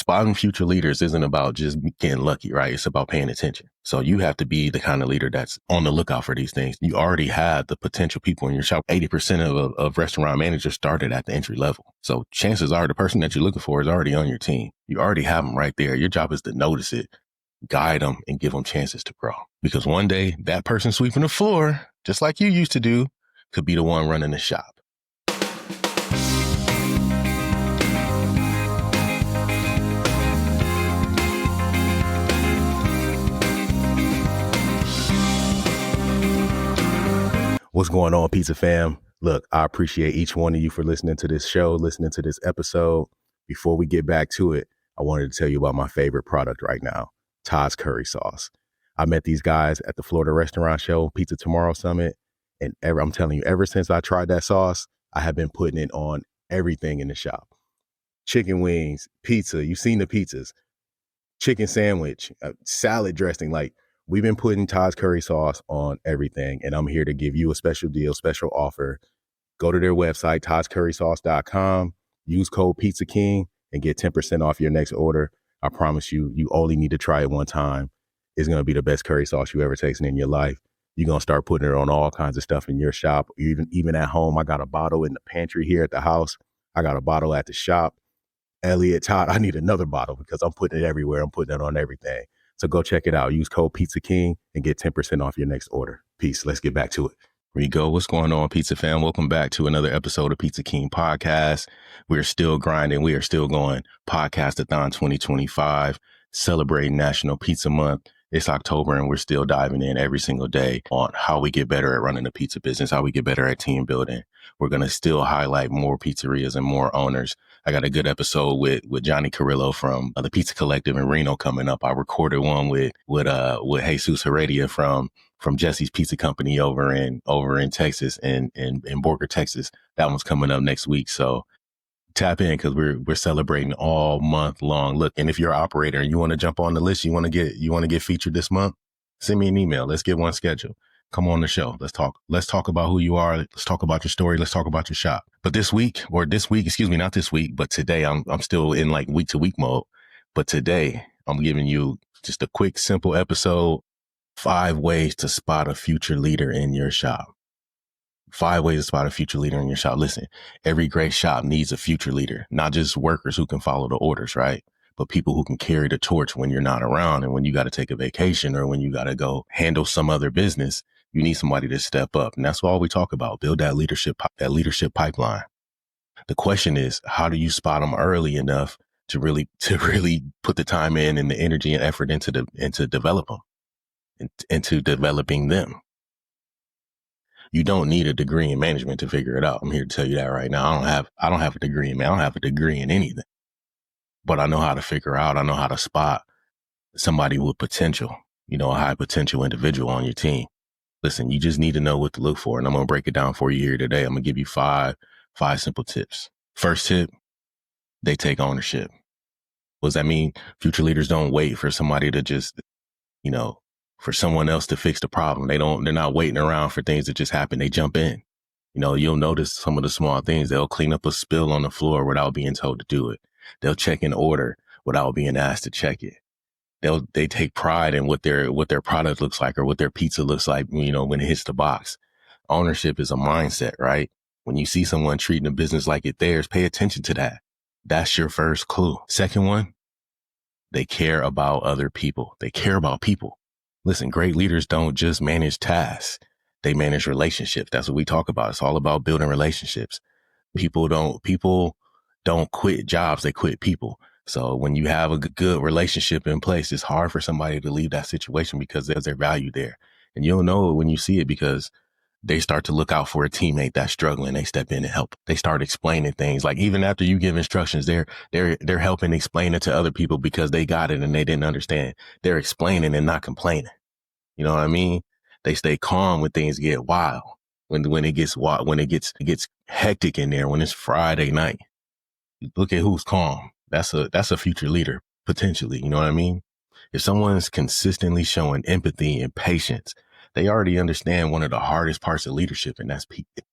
spotting future leaders isn't about just getting lucky, right? It's about paying attention. So you have to be the kind of leader that's on the lookout for these things. You already have the potential people in your shop. 80% of restaurant managers started at the entry level. So chances are the person that you're looking for is already on your team. You already have them right there. Your job is to notice it, guide them, and give them chances to grow. Because one day that person sweeping the floor, just like you used to do, could be the one running the shop. What's going on, Pizza Fam? Look, I appreciate each one of you for listening to this show, listening to this episode. Before we get back to it, I wanted to tell you about my favorite product right now, Todd's Curry Sauce. I met these guys at the Florida Restaurant Show, Pizza Tomorrow Summit, and I'm telling you, ever since I tried that sauce, I have been putting it on everything in the shop. Chicken wings, pizza, you've seen the pizzas, chicken sandwich, salad dressing, like we've been putting Todd's Curry Sauce on everything, and I'm here to give you a special deal, special offer. Go to their website, toddscurrysauce.com, use code Pizza King, and get 10% off your next order. I promise you, you only need to try it one time. It's going to be the best curry sauce you ever tasted in your life. You're going to start putting it on all kinds of stuff in your shop, even at home. I got a bottle in the pantry here at the house. I got a bottle at the shop. Elliot, Todd, I need another bottle because I'm putting it everywhere. I'm putting it on everything. So go check it out. Use code Pizza King and get 10% off your next order. Peace. Let's get back to it. Here we go. What's going on, Pizza Fam? Welcome back to another episode of Pizza King Podcast. We're still grinding. We are still going. Podcast-a-thon 2025, celebrating National Pizza Month. It's October, and we're still diving in every single day on how we get better at running a pizza business, how we get better at team building. We're going to still highlight more pizzerias and more owners. I got a good episode with Johnny Carrillo from the Pizza Collective in Reno coming up. I recorded one with Jesus Heredia from Jesse's Pizza Company over in Texas and in Borger, Texas. That one's coming up next week. So tap in because we're celebrating all month long. Look, and if you're an operator and you want to jump on the list, you want to get featured this month, send me an email. Let's get one scheduled. Come on the show. Let's talk. Let's talk about who you are. Let's talk about your story. Let's talk about your shop. But not this week, but today I'm still in like week to week mode. But today I'm giving you just a quick, simple episode. 5 ways to spot a future leader in your shop. 5 ways to spot a future leader in your shop. Listen, every great shop needs a future leader, not just workers who can follow the orders, right? But people who can carry the torch when you're not around and when you got to take a vacation or when you got to go handle some other business. You need somebody to step up. And that's all we talk about. Build that leadership pipeline. The question is, how do you spot them early enough to really put the time in and the energy and effort into develop them, into developing them? You don't need a degree in management to figure it out. I'm here to tell you that right now. I don't have a degree in I don't have a degree in anything, but I know how to figure out. I know how to spot somebody with potential, a high potential individual on your team. Listen, you just need to know what to look for. And I'm going to break it down for you here today. I'm going to give you five simple tips. First tip, they take ownership. What does that mean? Future leaders don't wait for somebody to just, for someone else to fix the problem. They're not waiting around for things to just happen. They jump in. You'll notice some of the small things. They'll clean up a spill on the floor without being told to do it. They'll check an order without being asked to check it. They take pride in what their product looks like or what their pizza looks like, when it hits the box. Ownership is a mindset, right? When you see someone treating a business like it's theirs, pay attention to that. That's your first clue. Second one, they care about other people. They care about people. Listen, great leaders don't just manage tasks. They manage relationships. That's what we talk about. It's all about building relationships. People don't quit jobs. They quit people. So when you have a good relationship in place, it's hard for somebody to leave that situation because there's their value there. And you'll know it when you see it because they start to look out for a teammate that's struggling. They step in and help. They start explaining things. Like even after you give instructions, they're helping explain it to other people because they got it and they didn't understand. They're explaining and not complaining. You know what I mean? They stay calm when things get wild. When it gets hectic in there, when it's Friday night. Look at who's calm. That's a future leader, potentially. You know what I mean? If someone's consistently showing empathy and patience, they already understand one of the hardest parts of leadership, and that's people.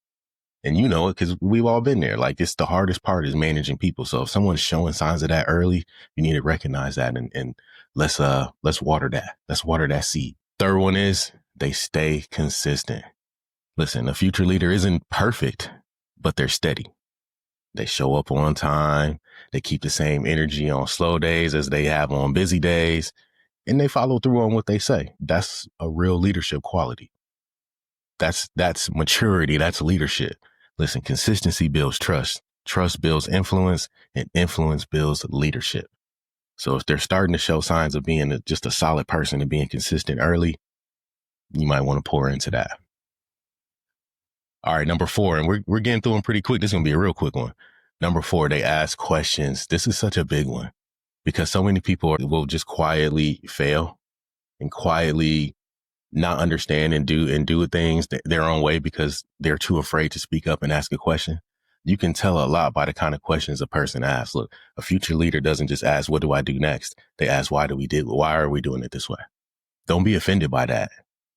And you know it because we've all been there. Like, it's the hardest part is managing people. So if someone's showing signs of that early, you need to recognize that and let's water that. Let's water that seed. Third one is they stay consistent. Listen, a future leader isn't perfect, but they're steady. They show up on time. They keep the same energy on slow days as they have on busy days, and they follow through on what they say. That's a real leadership quality. That's maturity. That's leadership. Listen, consistency builds trust. Trust builds influence, and influence builds leadership. So if they're starting to show signs of being just a solid person and being consistent early, you might want to pour into that. All right, number 4, and we're getting through them pretty quick. This is going to be a real quick one. Number 4, they ask questions. This is such a big one because so many people will just quietly fail and quietly not understand and do things their own way because they're too afraid to speak up and ask a question. You can tell a lot by the kind of questions a person asks. Look, a future leader doesn't just ask, what do I do next? They ask, why are we doing it this way? Don't be offended by that.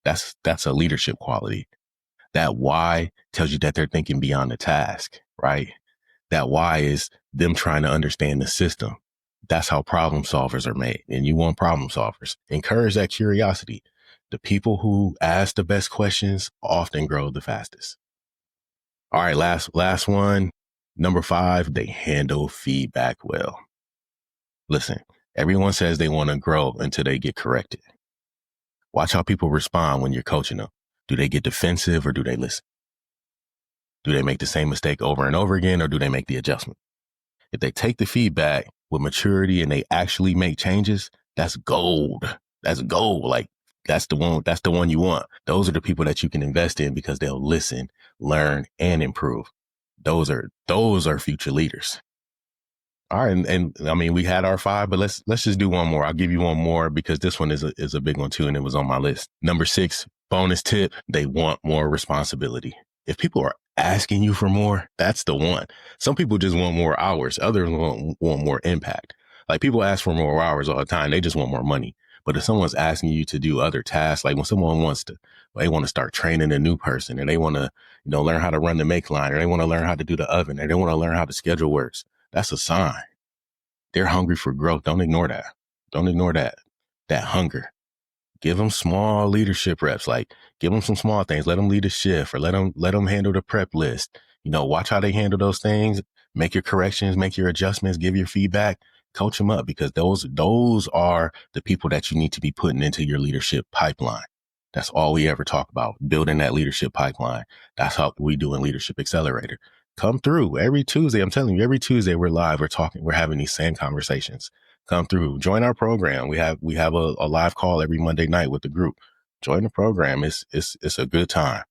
That's a leadership quality. That why tells you that they're thinking beyond the task, right? That why is them trying to understand the system. That's how problem solvers are made. And you want problem solvers. Encourage that curiosity. The people who ask the best questions often grow the fastest. All right, last one. Number 5, they handle feedback well. Listen, everyone says they want to grow until they get corrected. Watch how people respond when you're coaching them. Do they get defensive or do they listen? Do they make the same mistake over and over again or do they make the adjustment? If they take the feedback with maturity and they actually make changes, that's gold. That's gold. Like, that's the one you want. Those are the people that you can invest in because they'll listen, learn, and improve. Those are future leaders. All right. And I mean, we had our 5, but let's just do one more. I'll give you one more because this one is a big one too. And it was on my list. Number 6, bonus tip. They want more responsibility. If people are asking you for more, that's the one. Some people just want more hours. Others want more impact. Like, people ask for more hours all the time. They just want more money. But if someone's asking you to do other tasks, like when someone they want to start training a new person and they want to, learn how to run the make line, or they want to learn how to do the oven, or they want to learn how the schedule works. That's a sign. They're hungry for growth. Don't ignore that. Don't ignore that hunger. Give them small leadership reps. Like, give them some small things. Let them lead a shift or let them handle the prep list. Watch how they handle those things. Make your corrections, make your adjustments, give your feedback, coach them up because those are the people that you need to be putting into your leadership pipeline. That's all we ever talk about, building that leadership pipeline. That's how we do in Leadership Accelerator. Come through every Tuesday. I'm telling you, every Tuesday we're live. We're having these same conversations. Come through, join our program. We have a live call every Monday night with the group. Join the program. It's a good time.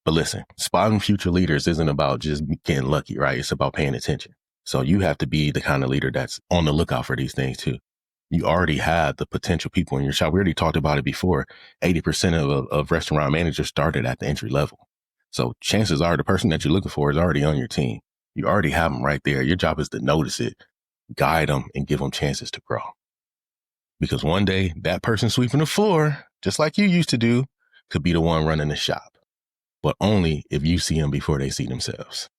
But listen, spotting future leaders isn't about just getting lucky, right? It's about paying attention. So you have to be the kind of leader that's on the lookout for these things too. You already have the potential people in your shop. We already talked about it before. 80% of restaurant managers started at the entry level. So chances are the person that you're looking for is already on your team. You already have them right there. Your job is to notice it, guide them, and give them chances to grow. Because one day that person sweeping the floor, just like you used to do, could be the one running the shop. But only if you see them before they see themselves.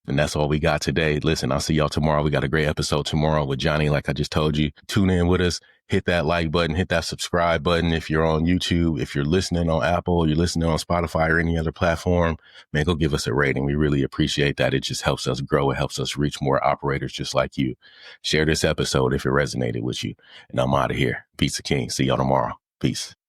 And that's all we got today. Listen, I'll see y'all tomorrow. We got a great episode tomorrow with Johnny, like I just told you. Tune in with us. Hit that like button. Hit that subscribe button if you're on YouTube. If you're listening on Apple, you're listening on Spotify or any other platform, man, go give us a rating. We really appreciate that. It just helps us grow. It helps us reach more operators just like you. Share this episode if it resonated with you. And I'm out of here. Pizza King. See y'all tomorrow. Peace.